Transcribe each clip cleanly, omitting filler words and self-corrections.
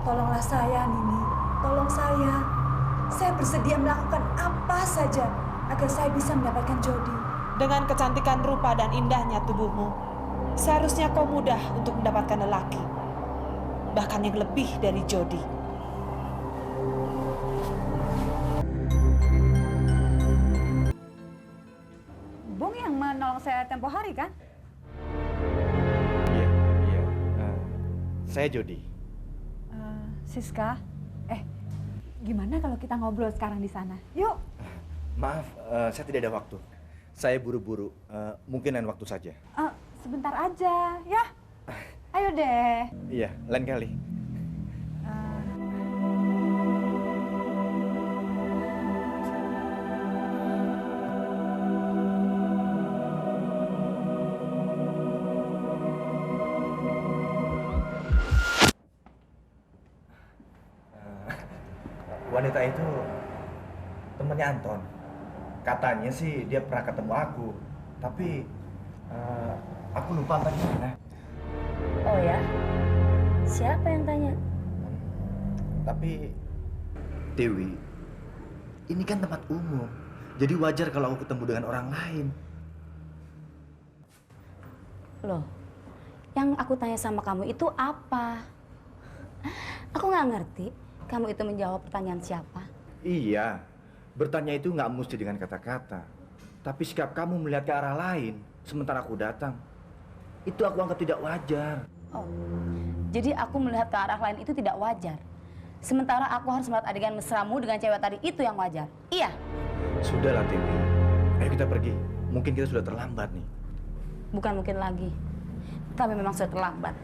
Tolonglah saya, Nini. Tolong saya. Saya bersedia melakukan apa saja agar saya bisa mendapatkan Jody. Dengan kecantikan rupa dan indahnya tubuhmu, seharusnya kau mudah untuk mendapatkan lelaki. Bahkan yang lebih dari Jody. Bung yang menolong saya tempo hari, kan? Iya, iya. Saya Jody. Siska, gimana kalau kita ngobrol sekarang di sana? Yuk. Maaf, saya tidak ada waktu. Saya buru-buru. Mungkin lain waktu saja. Sebentar aja, ya. Ayo deh. Iya, lain kali. Wanita itu temannya Anton. Katanya sih dia pernah ketemu aku, tapi aku lupa antarnya mana. Oh ya? Siapa yang tanya? Tapi Dewi, ini kan tempat umum, jadi wajar kalau aku ketemu dengan orang lain. Loh, yang aku tanya sama kamu itu apa? Aku nggak ngerti. Kamu itu menjawab pertanyaan siapa? Iya, bertanya itu nggak mesti dengan kata-kata. Tapi sikap kamu melihat ke arah lain, sementara aku datang. Itu aku anggap tidak wajar. Oh, jadi aku melihat ke arah lain itu tidak wajar. Sementara aku harus melihat adegan mesramu dengan cewek tadi itu yang wajar. Iya? Sudahlah, Dewi. Ayo kita pergi. Mungkin kita sudah terlambat nih. Bukan mungkin lagi. Tapi memang sudah terlambat.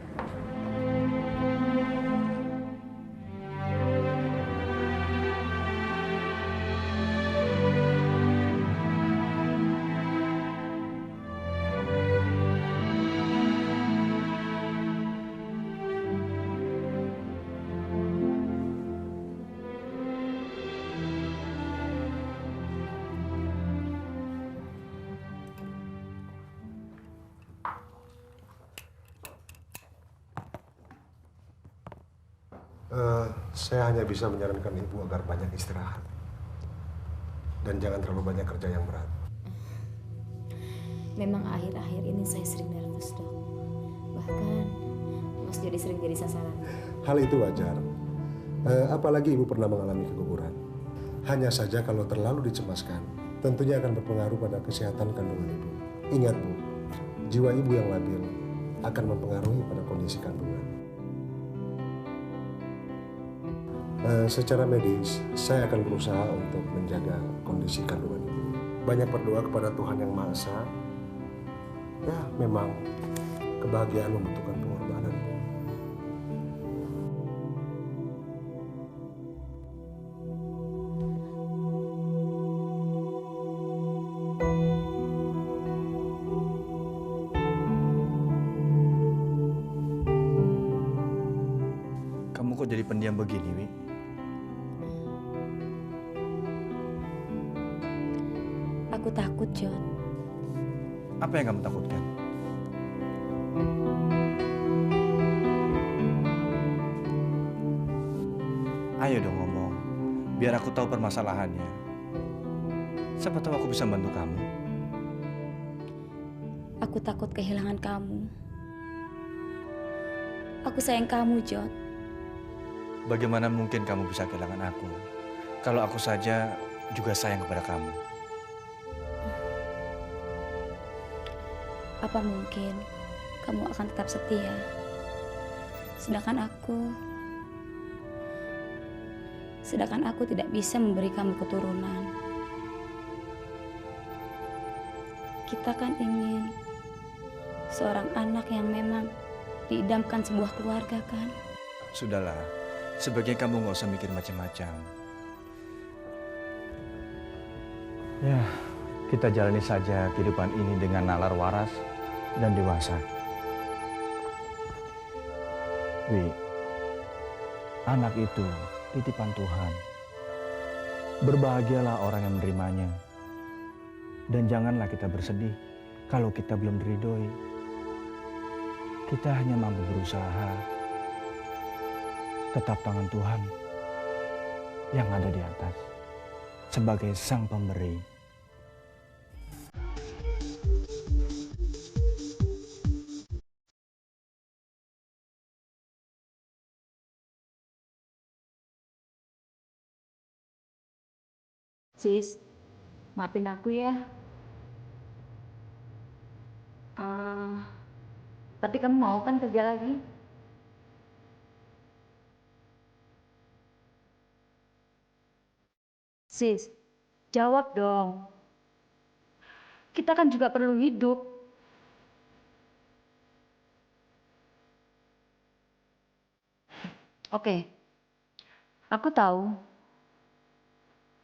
Saya hanya bisa menyarankan ibu agar banyak istirahat. Dan jangan terlalu banyak kerja yang berat. Memang akhir-akhir ini saya sering nervous, Dok. Bahkan Mas Jody sering jadi sasaran. Hal itu wajar. Apalagi ibu pernah mengalami keguguran. Hanya saja kalau terlalu dicemaskan, tentunya akan berpengaruh pada kesehatan kandungan ibu. Ingat, Bu, jiwa ibu yang labil akan mempengaruhi pada kondisi kandungan. Secara medis, saya akan berusaha untuk menjaga kondisi kandungan ibu. Banyak berdoa kepada Tuhan Yang Maha Esa. Ya, memang kebahagiaan membutuhkan pengorbanan. Kamu kok jadi pendiam begini, Wi? Aku takut, John. Apa yang kamu takutkan? Ayo dong ngomong, biar aku tahu permasalahannya. Siapa tahu aku bisa bantu kamu. Aku takut kehilangan kamu. Aku sayang kamu, John. Bagaimana mungkin kamu bisa kehilangan aku? Kalau aku saja juga sayang kepada kamu. Apa mungkin kamu akan tetap setia? Sedangkan aku tidak bisa memberi kamu keturunan. Kita kan ingin seorang anak yang memang diidamkan sebuah keluarga, kan? Sudahlah, sebaiknya kamu nggak usah mikir macam-macam. Ya, kita jalani saja kehidupan ini dengan nalar waras dan dewasa. Wi, anak itu titipan Tuhan. Berbahagialah orang yang menerimanya. Dan janganlah kita bersedih kalau kita belum diridhoi. Kita hanya mampu berusaha. tetap tangan Tuhan yang ada di atas sebagai sang pemberi. Sis, maafin aku ya. Tapi kamu mau kan kerja lagi? Sis, jawab dong. Kita kan juga perlu hidup. Oke, aku tahu.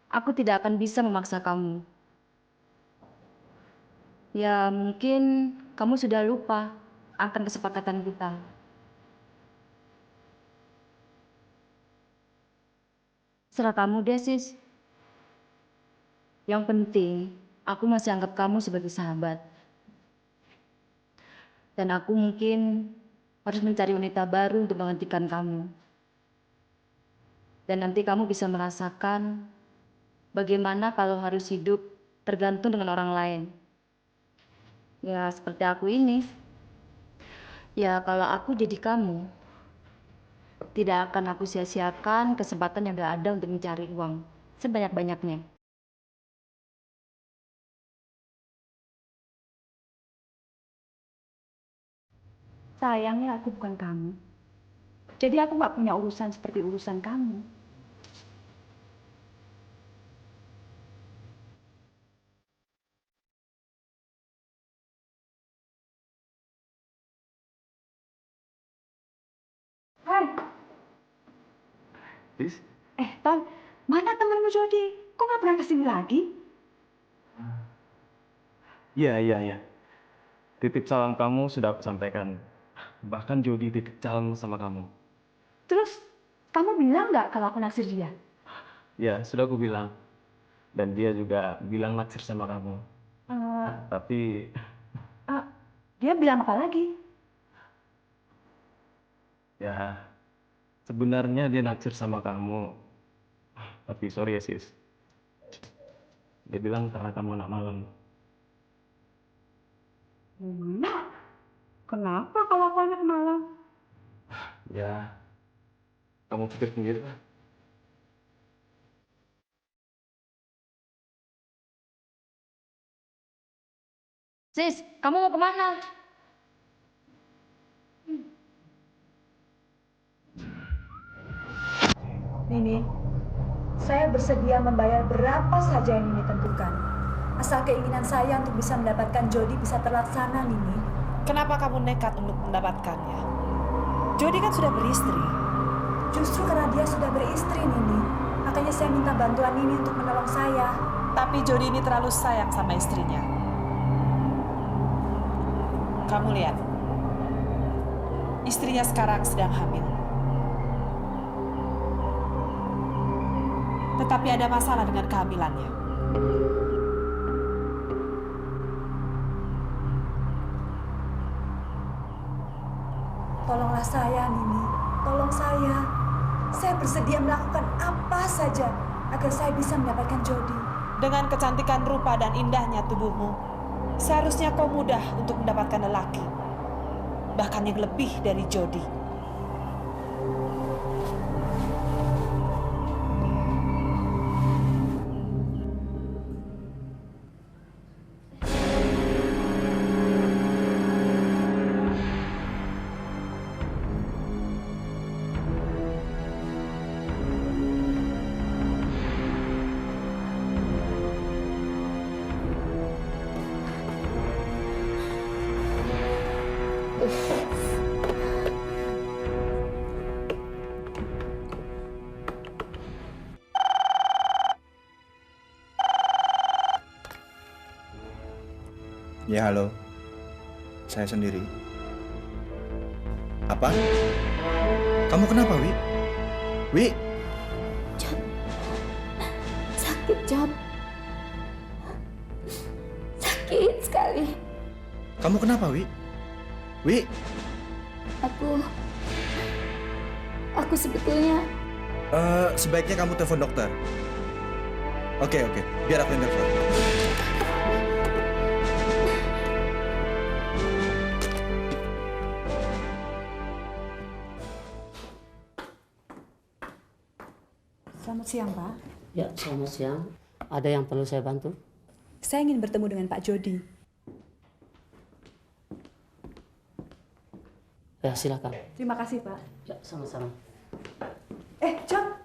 Aku tidak akan bisa memaksa kamu. Ya, mungkin kamu sudah lupa akan kesepakatan kita. Serah kamu deh, sis. Yang penting, aku masih anggap kamu sebagai sahabat. Dan aku mungkin harus mencari wanita baru untuk menggantikan kamu. Dan nanti kamu bisa merasakan bagaimana kalau harus hidup tergantung dengan orang lain. Ya, seperti aku ini. Ya, kalau aku jadi kamu, tidak akan aku sia-siakan kesempatan yang udah ada untuk mencari uang sebanyak-banyaknya. Sayangnya aku bukan kamu. Jadi aku nggak punya urusan seperti urusan kamu. Hai. Sis? Tom, mana temanmu Jody? Kok nggak pernah kesini lagi? Iya. Titip salam kamu sudah aku sampaikan. Bahkan Jody titip salam sama kamu. Terus, kamu bilang nggak kalau aku naksir dia? Ya, sudah aku bilang. Dan dia juga bilang naksir sama kamu. Tapi Dia bilang apa lagi? ya, sebenarnya dia naksir sama kamu. Tapi sorry ya sis. Dia bilang karena kamu anak malam. Kenapa kalau aku anak malam? Ya, kamu pikir sendiri lah. Sis, kamu mau kemana? Nini, saya bersedia membayar berapa saja yang Nini tentukan. Asal keinginan saya untuk bisa mendapatkan Jody bisa terlaksana, Nini. Kenapa kamu nekat untuk mendapatkannya? Jody kan sudah beristri. Justru karena dia sudah beristri, Nini. Makanya saya minta bantuan Nini untuk menolong saya. Tapi Jody ini terlalu sayang sama istrinya. Kamu lihat, istrinya sekarang sedang hamil. Tetapi ada masalah dengan kehamilannya. Tolonglah saya, Nini. Tolong saya. Saya bersedia melakukan apa saja agar saya bisa mendapatkan Jody. Dengan kecantikan rupa dan indahnya tubuhmu, seharusnya kau mudah untuk mendapatkan lelaki. Bahkan yang lebih dari Jody. Ya halo, saya sendiri. Apa? Kamu kenapa, Wi? Wi? Sakit, John. Sakit sekali. Kamu kenapa, Wi? Wi? Aku aku sebetulnya? Sebaiknya kamu telepon dokter. Oke, biar aku yang telepon. Selamat siang, Pak. Ya, selamat siang. Ada yang perlu saya bantu? Saya ingin bertemu dengan Pak Jody. Ya, silakan. Terima kasih, Pak. Ya, sama-sama. John,